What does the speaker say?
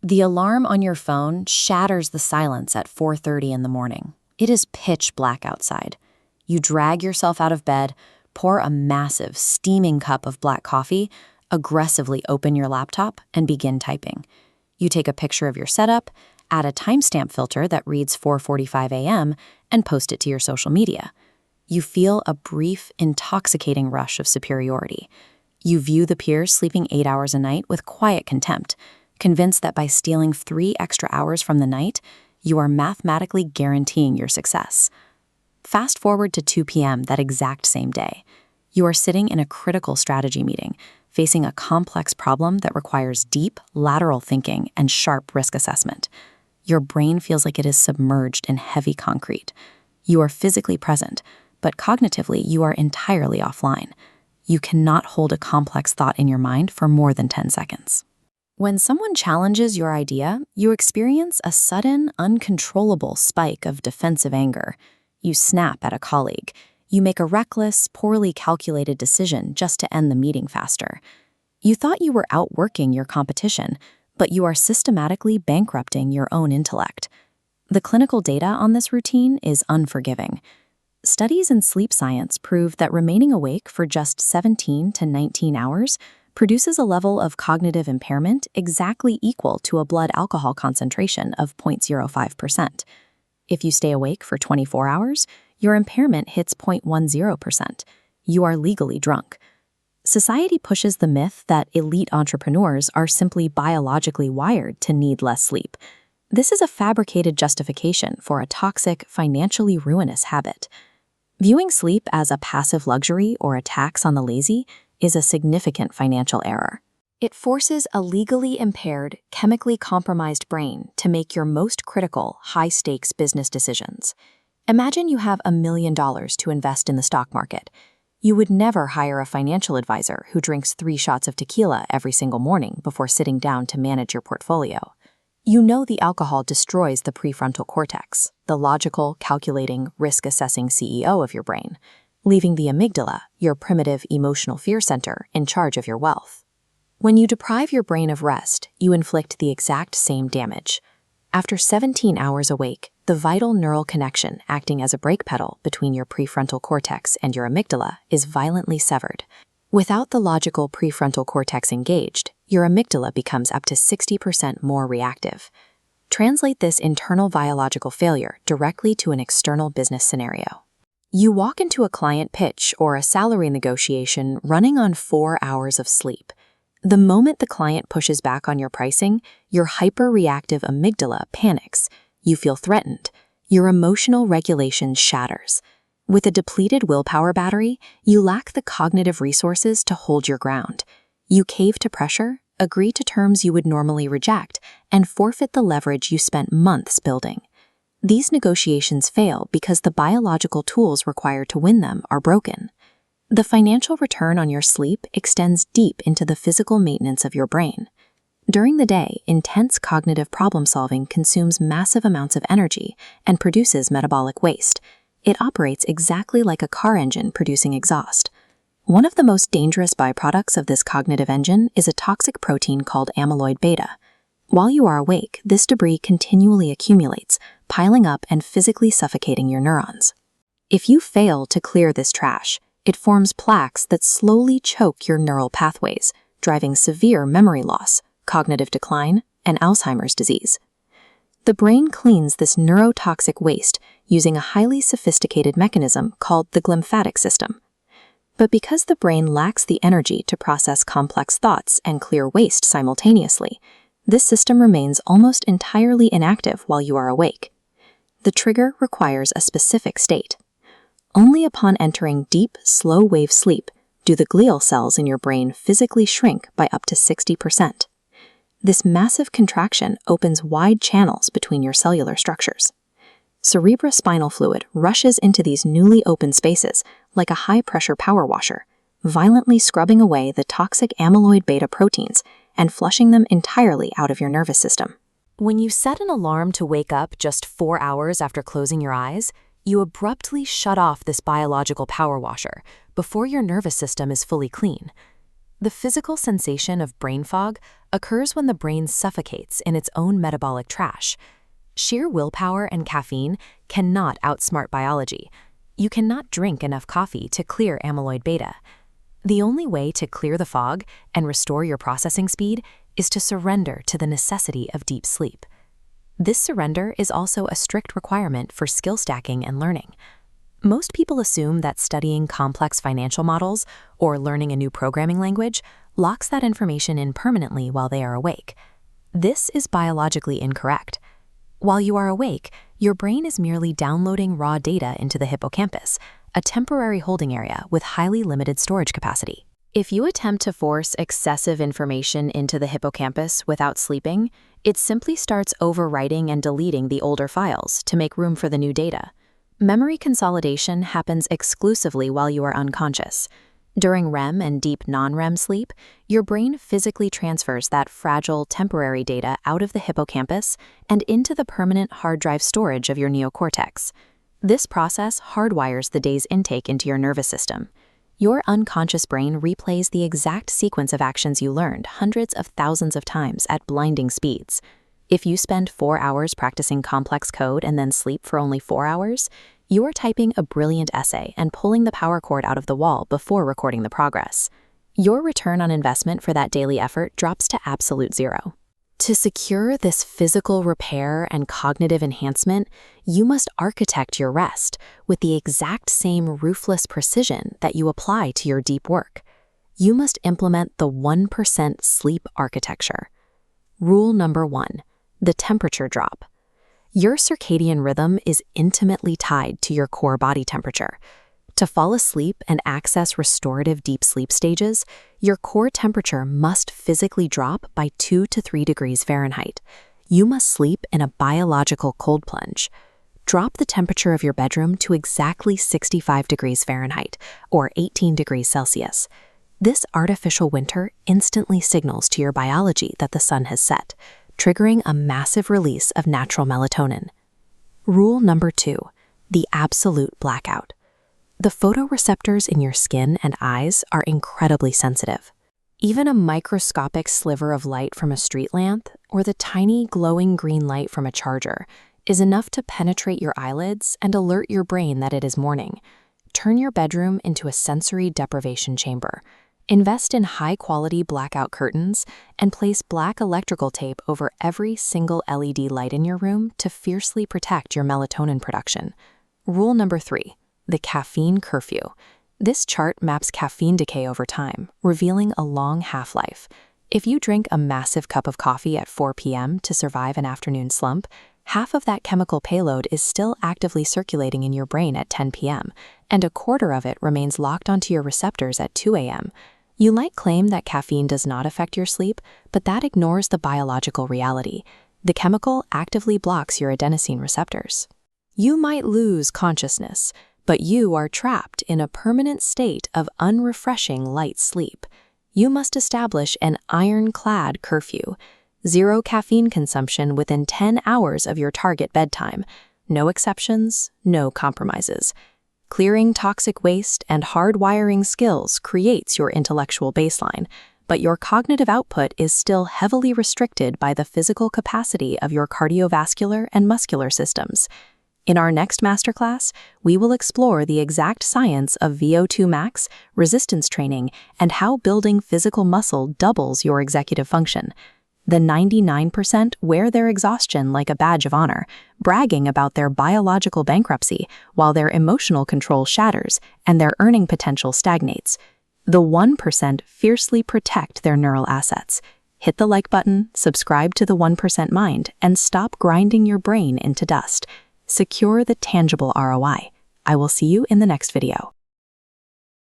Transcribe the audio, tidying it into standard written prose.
The alarm on your phone shatters the silence at 4:30 in the morning. It is pitch black outside. You drag yourself out of bed, pour a massive, steaming cup of black coffee, aggressively open your laptop, and begin typing. You take a picture of your setup, add a timestamp filter that reads 4:45 a.m., and post it to your social media. You feel a brief, intoxicating rush of superiority. You view the peers sleeping 8 hours a night with quiet contempt, convinced that by stealing 3 extra hours from the night, you are mathematically guaranteeing your success. Fast forward to 2 p.m. that exact same day. You are sitting in a critical strategy meeting, facing a complex problem that requires deep, lateral thinking and sharp risk assessment. Your brain feels like it is submerged in heavy concrete. You are physically present, but cognitively you are entirely offline. You cannot hold a complex thought in your mind for more than 10 seconds. When someone challenges your idea, you experience a sudden, uncontrollable spike of defensive anger. You snap at a colleague. You make a reckless, poorly calculated decision just to end the meeting faster. You thought you were outworking your competition, but you are systematically bankrupting your own intellect. The clinical data on this routine is unforgiving. Studies in sleep science prove that remaining awake for just 17 to 19 hours produces a level of cognitive impairment exactly equal to a blood alcohol concentration of 0.05%. If you stay awake for 24 hours, your impairment hits 0.10%. You are legally drunk. Society pushes the myth that elite entrepreneurs are simply biologically wired to need less sleep. This is a fabricated justification for a toxic, financially ruinous habit. Viewing sleep as a passive luxury or a tax on the lazy is a significant financial error. It forces a legally impaired, chemically compromised brain to make your most critical, high-stakes business decisions. Imagine you have $1 million to invest in the stock market. You would never hire a financial advisor who drinks 3 shots of tequila every single morning before sitting down to manage your portfolio. You know the alcohol destroys the prefrontal cortex, the logical, calculating, risk-assessing CEO of your brain, leaving the amygdala, your primitive emotional fear center, in charge of your wealth. When you deprive your brain of rest, you inflict the exact same damage. After 17 hours awake, the vital neural connection acting as a brake pedal between your prefrontal cortex and your amygdala is violently severed. Without the logical prefrontal cortex engaged, your amygdala becomes up to 60% more reactive. Translate this internal biological failure directly to an external business scenario. You walk into a client pitch or a salary negotiation running on 4 hours of sleep. The moment the client pushes back on your pricing, your hyper-reactive amygdala panics. You feel threatened. Your emotional regulation shatters. With a depleted willpower battery, you lack the cognitive resources to hold your ground. You cave to pressure, agree to terms you would normally reject, and forfeit the leverage you spent months building. These negotiations fail because the biological tools required to win them are broken. The financial return on your sleep extends deep into the physical maintenance of your brain. During the day, intense cognitive problem-solving consumes massive amounts of energy and produces metabolic waste. It operates exactly like a car engine producing exhaust. One of the most dangerous byproducts of this cognitive engine is a toxic protein called amyloid beta. While you are awake, this debris continually accumulates, piling up and physically suffocating your neurons. If you fail to clear this trash, it forms plaques that slowly choke your neural pathways, driving severe memory loss, cognitive decline, and Alzheimer's disease. The brain cleans this neurotoxic waste using a highly sophisticated mechanism called the glymphatic system. But because the brain lacks the energy to process complex thoughts and clear waste simultaneously, this system remains almost entirely inactive while you are awake. The trigger requires a specific state. Only upon entering deep, slow-wave sleep do the glial cells in your brain physically shrink by up to 60%. This massive contraction opens wide channels between your cellular structures. Cerebrospinal fluid rushes into these newly opened spaces like a high-pressure power washer, violently scrubbing away the toxic amyloid beta proteins and flushing them entirely out of your nervous system. When you set an alarm to wake up just 4 hours after closing your eyes, you abruptly shut off this biological power washer before your nervous system is fully clean. The physical sensation of brain fog occurs when the brain suffocates in its own metabolic trash. Sheer willpower and caffeine cannot outsmart biology. You cannot drink enough coffee to clear amyloid beta. The only way to clear the fog and restore your processing speed is to surrender to the necessity of deep sleep. This surrender is also a strict requirement for skill stacking and learning. Most people assume that studying complex financial models or learning a new programming language locks that information in permanently while they are awake. This is biologically incorrect. While you are awake, your brain is merely downloading raw data into the hippocampus, a temporary holding area with highly limited storage capacity. If you attempt to force excessive information into the hippocampus without sleeping, it simply starts overwriting and deleting the older files to make room for the new data. Memory consolidation happens exclusively while you are unconscious. During REM and deep non-REM sleep, your brain physically transfers that fragile, temporary data out of the hippocampus and into the permanent hard drive storage of your neocortex. This process hardwires the day's intake into your nervous system. Your unconscious brain replays the exact sequence of actions you learned hundreds of thousands of times at blinding speeds. If you spend 4 hours practicing complex code and then sleep for only 4 hours, you are typing a brilliant essay and pulling the power cord out of the wall before recording the progress. Your return on investment for that daily effort drops to absolute zero. To secure this physical repair and cognitive enhancement, you must architect your rest with the exact same ruthless precision that you apply to your deep work. You must implement the 1% sleep architecture. Rule number 1, the temperature drop. Your circadian rhythm is intimately tied to your core body temperature. To fall asleep and access restorative deep sleep stages, your core temperature must physically drop by 2 to 3 degrees Fahrenheit. You must sleep in a biological cold plunge. Drop the temperature of your bedroom to exactly 65 degrees Fahrenheit, or 18 degrees Celsius. This artificial winter instantly signals to your biology that the sun has set, triggering a massive release of natural melatonin. Rule number 2, the absolute blackout. The photoreceptors in your skin and eyes are incredibly sensitive. Even a microscopic sliver of light from a street lamp or the tiny glowing green light from a charger is enough to penetrate your eyelids and alert your brain that it is morning. Turn your bedroom into a sensory deprivation chamber. Invest in high-quality blackout curtains and place black electrical tape over every single LED light in your room to fiercely protect your melatonin production. Rule number 3, the caffeine curfew. This chart maps caffeine decay over time, revealing a long half-life. If you drink a massive cup of coffee at 4 p.m. to survive an afternoon slump, half of that chemical payload is still actively circulating in your brain at 10 p.m., and a quarter of it remains locked onto your receptors at 2 a.m. You might claim that caffeine does not affect your sleep, but that ignores the biological reality. The chemical actively blocks your adenosine receptors. You might lose consciousness, but you are trapped in a permanent state of unrefreshing light sleep. You must establish an ironclad curfew. 0 caffeine consumption within 10 hours of your target bedtime. No exceptions, no compromises. Clearing toxic waste and hardwiring skills creates your intellectual baseline, but your cognitive output is still heavily restricted by the physical capacity of your cardiovascular and muscular systems. In our next masterclass, we will explore the exact science of VO2 max, resistance training, and how building physical muscle doubles your executive function. The 99% wear their exhaustion like a badge of honor, bragging about their biological bankruptcy while their emotional control shatters and their earning potential stagnates. The 1% fiercely protect their neural assets. Hit the like button, subscribe to the 1% Mind, and stop grinding your brain into dust. Secure the tangible ROI. I will see you in the next video.